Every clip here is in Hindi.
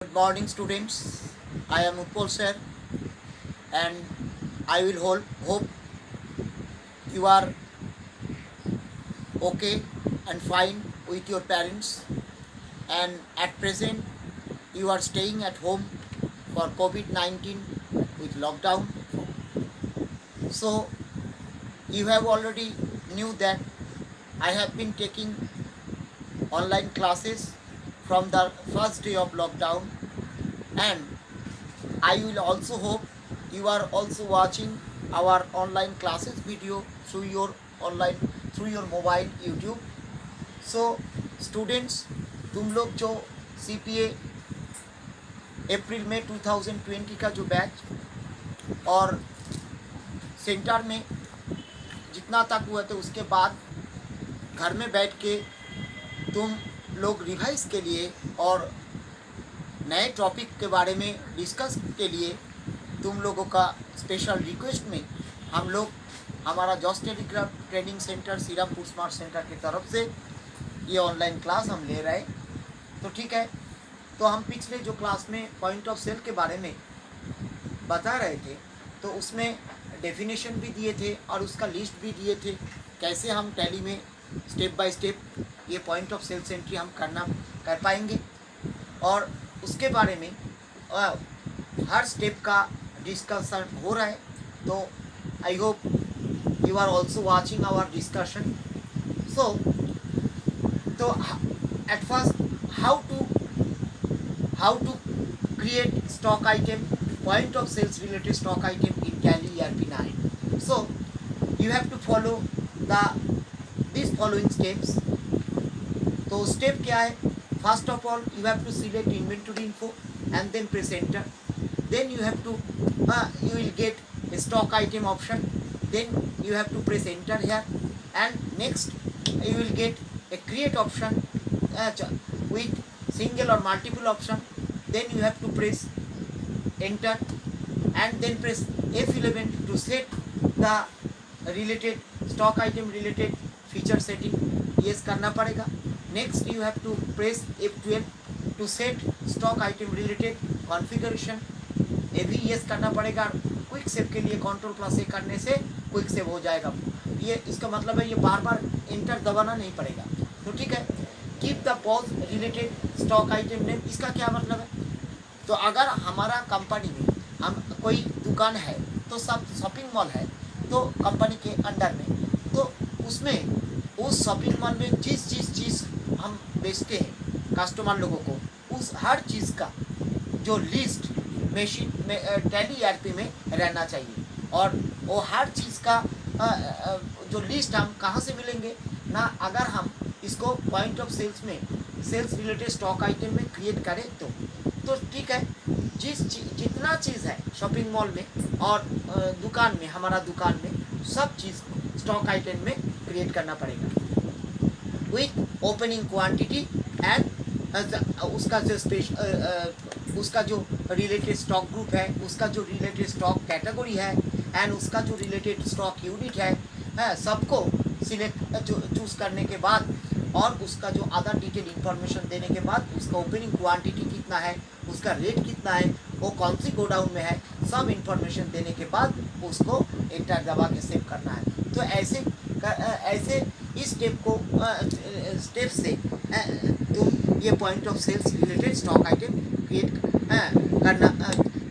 Good morning, students. I am Utpal sir, and I will hope you are okay and fine with your parents. And at present, you are staying at home for COVID-19 with lockdown. So you have already knew that I have been taking online classes from the first day of lockdown, and I will also hope you are also watching our online classes video through your online through your mobile YouTube. So students, तुम लोग जो CPA अप्रैल में 2020 का जो बैच और सेंटर में जितना तक हुआ थे उसके बाद घर में बैठ के तुम लोग रिवाइज के लिए और नए टॉपिक के बारे में डिस्कस के लिए तुम लोगों का स्पेशल रिक्वेस्ट में हम लोग हमारा जॉस telegraph training centre Shrirampur smart centre की तरफ से ये ऑनलाइन क्लास हम ले रहे। तो ठीक है, तो हम पिछले जो क्लास में पॉइंट ऑफ सेल के बारे में बता रहे थे, तो उसमें डेफिनेशन भी दिए थे और उसका लिस्ट भी दिए थे कैसे हम टैली में स्टेप बाय स्टेप ये पॉइंट ऑफ सेल्स एंट्री हम कर पाएंगे, और उसके बारे में हर स्टेप का डिस्कशन हो रहा है। तो I hope you are also watching our discussion. So तो at first how to create stock item, point of sales related stock item in Tally ERP9. So you have to follow these following steps. तो स्टेप क्या है? First of all you have to select inventory info and then press enter. Then you have to you will get a stock item option. Then you have to press enter here, and next you will get a create option with single or multiple option. Then you have to press enter and then press F11 to set the related stock item related feature setting. Yes करना पड़ेगा. Next you have to press F12 to set stock item related configuration. ये भी yes करना पड़ेगा. क्विक सेव के लिए कंट्रोल प्लस ए करने से क्विक सेव हो जाएगा. ये इसका मतलब है ये बार बार एंटर दबाना नहीं पड़ेगा. तो ठीक है. Keep the pause related stock item name, इसका क्या मतलब है? तो अगर हमारा कंपनी में हम कोई दुकान है, तो सब शॉपिंग मॉल है, तो कंपनी के अंडर में, तो उसमें उस शॉपिंग मॉल में जिस चीज़ हम बेचते हैं कस्टमर लोगों को, उस हर चीज़ का जो लिस्ट मशीन में टैली ERP में रहना चाहिए। और वो हर चीज़ का जो लिस्ट हम कहाँ से मिलेंगे ना, अगर हम इसको पॉइंट ऑफ सेल्स में सेल्स रिलेटेड स्टॉक आइटम में क्रिएट करें तो ठीक है। जितना चीज़ है शॉपिंग मॉल में और दुकान में, हमारा दुकान में सब चीज़ स्टॉक आइटम में क्रिएट करना पड़ेगा विथ ओपनिंग क्वांटिटी एंड उसका जो रिलेटेड स्टॉक ग्रुप है, उसका जो रिलेटेड स्टॉक कैटेगरी है एंड उसका जो रिलेटेड स्टॉक यूनिट है सबको सिलेक्ट चूज़ करने के बाद और उसका जो अदर डिटेल इंफॉर्मेशन देने के बाद उसका ओपनिंग क्वांटिटी कितना है, उसका रेट कितना है, वो कौन सी गोडाउन में है, सब इंफॉर्मेशन देने के बाद उसको एंटर दबा के सेव करना है। तो ऐसे इस स्टेप से तुम ये point of sales related stock item create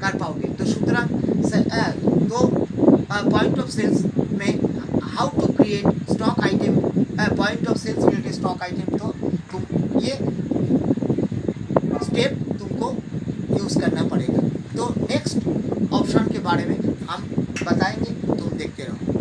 कर पाओगे। तो सूत्र तो पॉइंट ऑफ सेल्स में how to create stock item, point of sales related stock item, तो तुम ये स्टेप तुमको यूज़ करना पड़ेगा। तो नेक्स्ट ऑप्शन के बारे में हम बताएंगे